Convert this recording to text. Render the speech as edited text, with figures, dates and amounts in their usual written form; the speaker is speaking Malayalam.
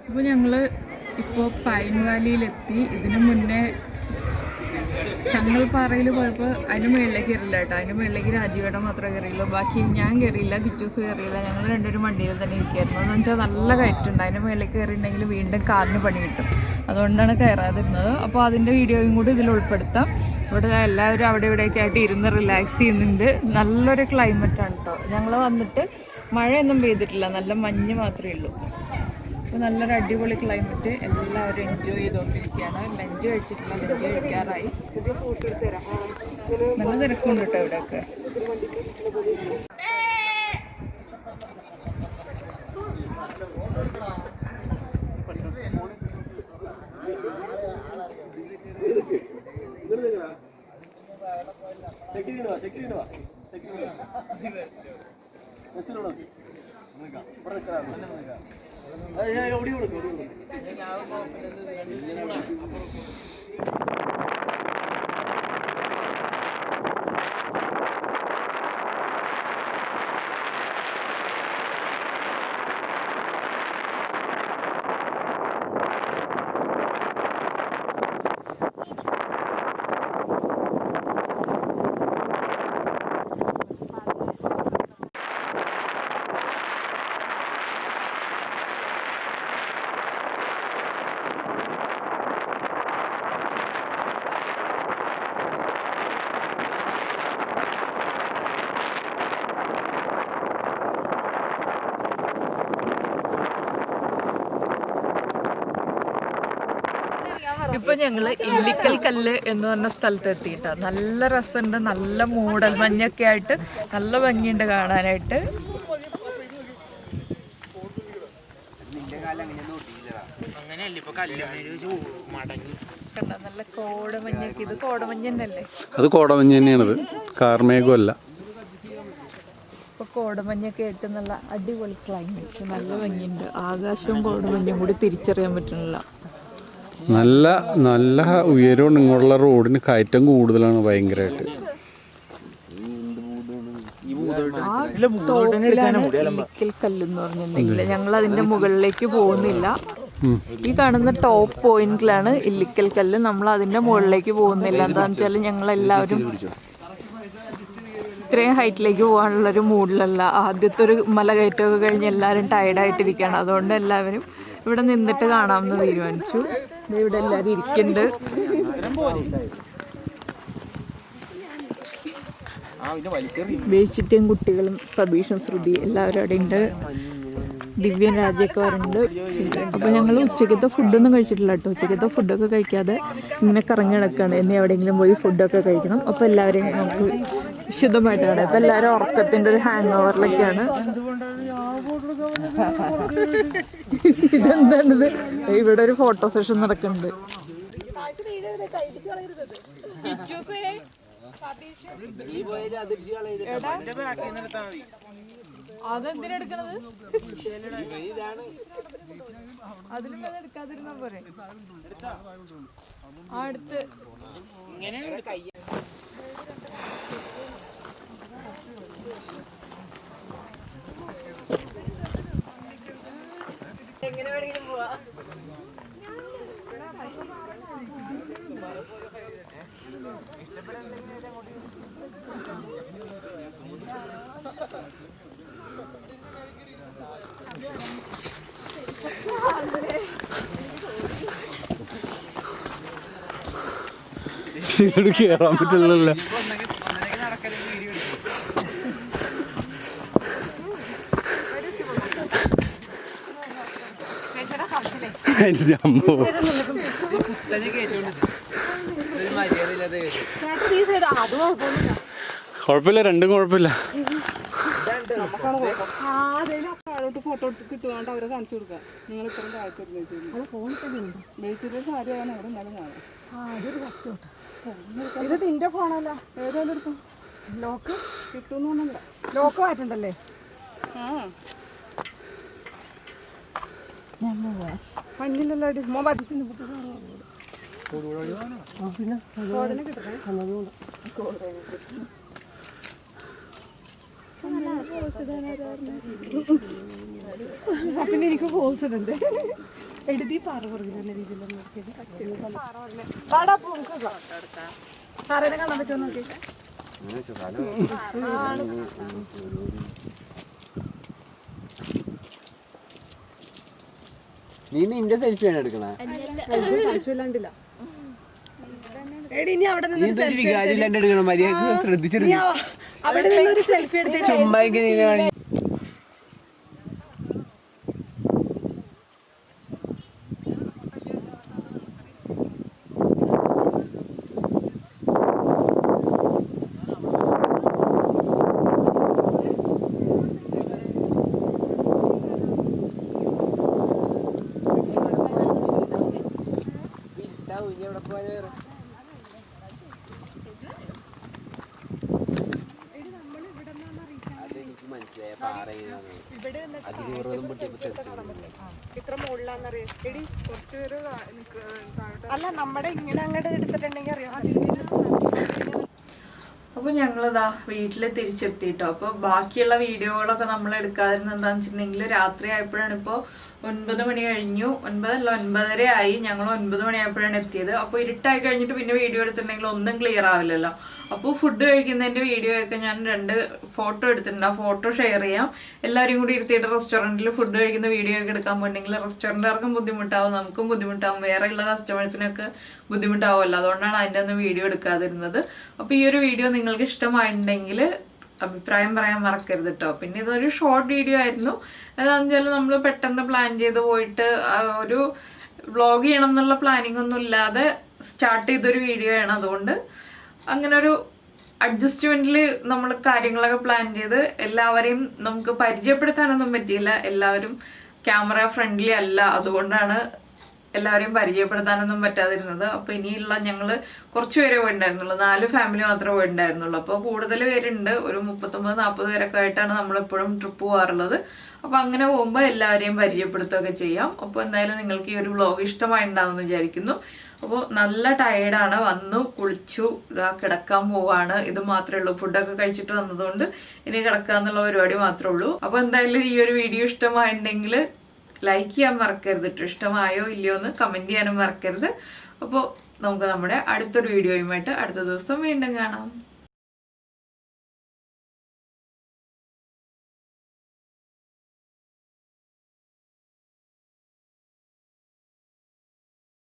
അപ്പോൾ ഞങ്ങൾ ഇപ്പോൾ പൈൻ വാലിയിലെത്തി. ഇതിനു മുന്നേ ഞങ്ങൾ പാറയിൽ പോയപ്പോൾ അതിന് മുകളിലേക്ക് കയറില്ല കേട്ടോ. അതിന് മുകളിലേക്ക് രാജീവേട്ടൻ മാത്രമേ കയറിയുള്ളൂ. ബാക്കി ഞാൻ കയറിയില്ല, കിറ്റൂസ് കയറിയില്ല. ഞങ്ങൾ രണ്ടുപേരും വണ്ടിയിൽ തന്നെ ഇരിക്കുകയായിരുന്നു. എന്ന് വെച്ചാൽ നല്ല കയറ്റുണ്ട്. അതിന് മുകളിലേക്ക് കയറിയിട്ടുണ്ടെങ്കിൽ വീണ്ടും കാലിന് പണി കിട്ടും. അതുകൊണ്ടാണ് കയറാതിരുന്നത്. അപ്പോൾ അതിൻ്റെ വീഡിയോയും കൂടി ഇതിൽ ഉൾപ്പെടുത്താം. ഇവിടെ എല്ലാവരും അവിടെ ഇവിടെയൊക്കെ ആയിട്ട് ഇരുന്ന് റിലാക്സ് ചെയ്യുന്നുണ്ട്. നല്ലൊരു ക്ലൈമറ്റാണ് കേട്ടോ. ഞങ്ങൾ വന്നിട്ട് മഴയൊന്നും പെയ്തിട്ടില്ല, നല്ല മഞ്ഞ് മാത്രമേ ഉള്ളൂ. അപ്പോൾ നല്ലൊരു അടിപൊളി ക്ലൈമറ്റ്, എല്ലാവരും എൻജോയ് ചെയ്തുകൊണ്ടിരിക്കുകയാണ്. ലഞ്ച് കഴിച്ചിട്ടില്ല, ലഞ്ച് കഴിക്കാറായി. നല്ല തിരക്കുണ്ട് കേട്ടോ ഇവിടെയൊക്കെ. ഇപ്പൊ ഞങ്ങള് ഇല്ലിക്കൽ കല്ല് എന്ന് പറഞ്ഞ സ്ഥലത്ത് എത്തിയിട്ടോ. നല്ല രസമുണ്ട്, നല്ല മൂടൽ മഞ്ഞൊക്കെ ആയിട്ട് നല്ല ഭംഗിയുണ്ട് കാണാനായിട്ട്. നല്ല കോടമഞ്ഞൊക്കെ. ഇത് കോടമഞ്ഞ് തന്നെയല്ലേ? അത് കോടമഞ്ഞ് തന്നെയാണത്, കാർമേഘമല്ല. ഇപ്പൊ കോടമഞ്ഞൊക്കെ ആയിട്ട് നല്ല അടിപൊളി ക്ലൈമറ്റ്, നല്ല ഭംഗിയുണ്ട്. ആകാശവും കോടമഞ്ഞും കൂടി തിരിച്ചറിയാൻ പറ്റുന്നില്ല. നല്ല നല്ല ഉയരവും ഇങ്ങോട്ടുള്ള റോഡിന് കയറ്റം കൂടുതലാണ് ഭയങ്കരമായിട്ട്. ഇല്ലിക്കൽ കല്ലെന്ന് പറഞ്ഞിട്ടുണ്ടെങ്കിൽ ഞങ്ങൾ അതിന്റെ മുകളിലേക്ക് പോകുന്നില്ല. ഈ കാണുന്ന ടോപ്പ് പോയിന്റിലാണ് ഇല്ലിക്കൽ കല്ല്. നമ്മൾ അതിന്റെ മുകളിലേക്ക് പോകുന്നില്ല. എന്താന്ന് വെച്ചാൽ ഞങ്ങളെല്ലാവരും ഇത്രയും ഹൈറ്റിലേക്ക് പോകാനുള്ളൊരു മൂഡിലല്ല. ആദ്യത്തെ ഒരു മല കയറ്റമൊക്കെ കഴിഞ്ഞ് എല്ലാവരും ടയർഡായിട്ടിരിക്കുകയാണ്. അതുകൊണ്ട് എല്ലാവരും ഇവിടെ നിന്നിട്ട് കാണാമെന്ന് തീരുമാനിച്ചു. ഇവിടെ എല്ലാവരും ഇരിക്കുന്നുണ്ട്. ബേച്ചിറ്റും കുട്ടികളും സബീഷും ശ്രുതി എല്ലാവരും അവിടെ ഉണ്ട്. ദിവ്യൻ രാജയൊക്കെ വരുന്നുണ്ട്. അപ്പോൾ ഞങ്ങൾ ഉച്ചക്കത്തെ ഫുഡൊന്നും കഴിച്ചിട്ടില്ല കേട്ടോ. ഉച്ചക്കത്തെ ഫുഡൊക്കെ കഴിക്കാതെ ഇങ്ങനെ കറങ്ങി നടക്കുകയാണ്. ഇനി എവിടെയെങ്കിലും പോയി ഫുഡൊക്കെ കഴിക്കണം. അപ്പോൾ എല്ലാവരെയും നമുക്ക് വിശദമായിട്ട് കാണാം. അപ്പോൾ എല്ലാവരും ഉറക്കത്തിൻ്റെ ഒരു ഹാങ് ഓവറിലൊക്കെയാണ്. ഇതെന്താണിത്? ഇവിടെ ഒരു ഫോട്ടോ സെഷൻ നടക്കുന്നുണ്ട്. അതെന്തിനെടുക്കണത്? അതിലും എടുക്കാതിരുന്നാ പോരെ. അടുത്ത് എങ്ങനെ വേണമെങ്കിലും പോവാ. കേറാൻ പറ്റില്ലല്ലോ. കുഴപ്പമില്ല, രണ്ടും കുഴപ്പമില്ല. ഫോട്ടോ കിട്ടുകൊണ്ട് അവരെ കാണിച്ചു കൊടുക്കാം. നിങ്ങൾ ഇത്രയും കാഴ്ച സാരിയാണ് അവിടെ നല്ല കാണാം. ഇത് നിന്റെ ഫോണല്ല, ഏതായാലും എടുക്കും. ലോക്ക് കിട്ടുന്നൊന്നുമില്ല. ലോക്ക് മാറ്റണ്ടല്ലേ? ആ മഞ്ഞിലല്ലോ അടി മോ ബാധിക്കുന്നു. പിന്നെ എനിക്ക് കോഴ്സ് ഇടണ്ടേ എഴുതി പാറ പറഞ്ഞ രീതിയിലൊന്നും സാറേനെ കാണാൻ പറ്റുമോ നോക്കി. നീ നിന്റെ സെൽഫിയാണ് എടുക്കണേ. ഇല്ലാണ്ടില്ല എടി ഇനി അവിടെ നിന്ന് ശ്രദ്ധിച്ചെടുക്കും. അവിടെ നിന്നൊരു സെൽഫി എടുത്തിട്ട് ചുമ്മാ ഇത്ര മുകളിലാന്നറിയാം. എടി കുറച്ച് പേര് അല്ല നമ്മുടെ ഇങ്ങനെ അങ്ങോട്ട് എടുത്തിട്ടുണ്ടെങ്കിൽ അറിയാം. അപ്പോൾ ഞങ്ങളിതാ വീട്ടിൽ തിരിച്ചെത്തിയിട്ടോ. അപ്പോൾ ബാക്കിയുള്ള വീഡിയോകളൊക്കെ നമ്മൾ എടുക്കാതിരുന്നത് എന്താണെന്ന് വെച്ചിട്ടുണ്ടെങ്കിൽ രാത്രി ആയപ്പോഴാണ്. ഇപ്പോൾ 9 മണി കഴിഞ്ഞു. 9:30 ആയി. ഞങ്ങൾ 9 മണിയായപ്പോഴാണ് എത്തിയത്. അപ്പോൾ ഇരുട്ടായി കഴിഞ്ഞിട്ട് പിന്നെ വീഡിയോ എടുത്തിട്ടുണ്ടെങ്കിൽ ഒന്നും ക്ലിയർ ആവില്ലല്ലോ. അപ്പോൾ ഫുഡ് കഴിക്കുന്നതിൻ്റെ വീഡിയോ ഒക്കെ ഞാൻ 2 ഫോട്ടോ എടുത്തിട്ടുണ്ട്. ആ ഫോട്ടോ ഷെയർ ചെയ്യാം. എല്ലാവരും കൂടി ഇരുത്തിയിട്ട് റെസ്റ്റോറൻറ്റിൽ ഫുഡ് കഴിക്കുന്ന വീഡിയോ ഒക്കെ എടുക്കാൻ പോയിട്ടുണ്ടെങ്കിൽ റെസ്റ്റോറൻറ്റുകാർക്കും ബുദ്ധിമുട്ടാവും, നമുക്കും ബുദ്ധിമുട്ടാവും, വേറെയുള്ള കസ്റ്റമേഴ്സിനൊക്കെ ബുദ്ധിമുട്ടാവുമല്ലോ. അതുകൊണ്ടാണ് അതിൻ്റെ ഒന്നും വീഡിയോ എടുക്കാതിരുന്നത്. അപ്പോൾ ഈ ഒരു വീഡിയോ നിങ്ങൾക്ക് ഇഷ്ടമായിട്ടുണ്ടെങ്കിൽ അഭിപ്രായം പറയാൻ മറക്കരുത് കേട്ടോ. പിന്നെ ഇതൊരു ഷോർട്ട് വീഡിയോ ആയിരുന്നു. എന്താണെന്ന് വെച്ചാൽ നമ്മൾ പെട്ടെന്ന് പ്ലാൻ ചെയ്ത് പോയിട്ട് ഒരു വ്ളോഗ് ചെയ്യണം എന്നുള്ള പ്ലാനിങ് ഒന്നും ഇല്ലാതെ സ്റ്റാർട്ട് ചെയ്തൊരു വീഡിയോ ആണ്. അതുകൊണ്ട് അങ്ങനെ ഒരു അഡ്ജസ്റ്റ്മെന്റിൽ നമ്മൾ കാര്യങ്ങളൊക്കെ പ്ലാൻ ചെയ്ത് എല്ലാവരെയും നമുക്ക് പരിചയപ്പെടുത്താനൊന്നും പറ്റിയില്ല. എല്ലാവരും ക്യാമറ ഫ്രണ്ട്ലി അല്ല, അതുകൊണ്ടാണ് എല്ലാവരെയും പരിചയപ്പെടുത്താനൊന്നും പറ്റാതിരുന്നത്. അപ്പോൾ ഇനിയുള്ള ഞങ്ങൾ കുറച്ച് പേരെ പോയിട്ടുണ്ടായിരുന്നുള്ളൂ. 4 ഫാമിലി മാത്രമേ പോയിട്ടുണ്ടായിരുന്നുള്ളൂ. അപ്പോൾ കൂടുതൽ പേരുണ്ട്. ഒരു 39-40 പേരൊക്കെ ആയിട്ടാണ് നമ്മളെപ്പോഴും ട്രിപ്പ് പോകാറുള്ളത്. അപ്പോൾ അങ്ങനെ പോകുമ്പോൾ എല്ലാവരെയും പരിചയപ്പെടുത്തുകയൊക്കെ ചെയ്യാം. അപ്പോൾ എന്തായാലും നിങ്ങൾക്ക് ഈ ഒരു വ്ളോഗ് ഇഷ്ടമായിട്ടുണ്ടാവുമെന്ന് വിചാരിക്കുന്നു. അപ്പോൾ നല്ല ടയേർഡാണ്. വന്നു കുളിച്ചു, ഇതാ കിടക്കാൻ പോവാണ്. ഇത് മാത്രമേ ഉള്ളൂ. ഫുഡൊക്കെ കഴിച്ചിട്ട് വന്നതുകൊണ്ട് ഇനി കിടക്കാന്നുള്ള പരിപാടി മാത്രമേ ഉള്ളൂ. അപ്പോൾ എന്തായാലും ഈ ഒരു വീഡിയോ ഇഷ്ടമായിട്ടുണ്ടെങ്കിൽ ലൈക്ക് ചെയ്യാൻ മറക്കരുത്. ഇഷ്ടമായോ ഇല്ലയോ എന്ന് കമൻറ്റ് ചെയ്യാനും മറക്കരുത്. അപ്പോൾ നമുക്ക് നമ്മുടെ അടുത്തൊരു വീഡിയോയുമായിട്ട് അടുത്ത ദിവസം വീണ്ടും കാണാം.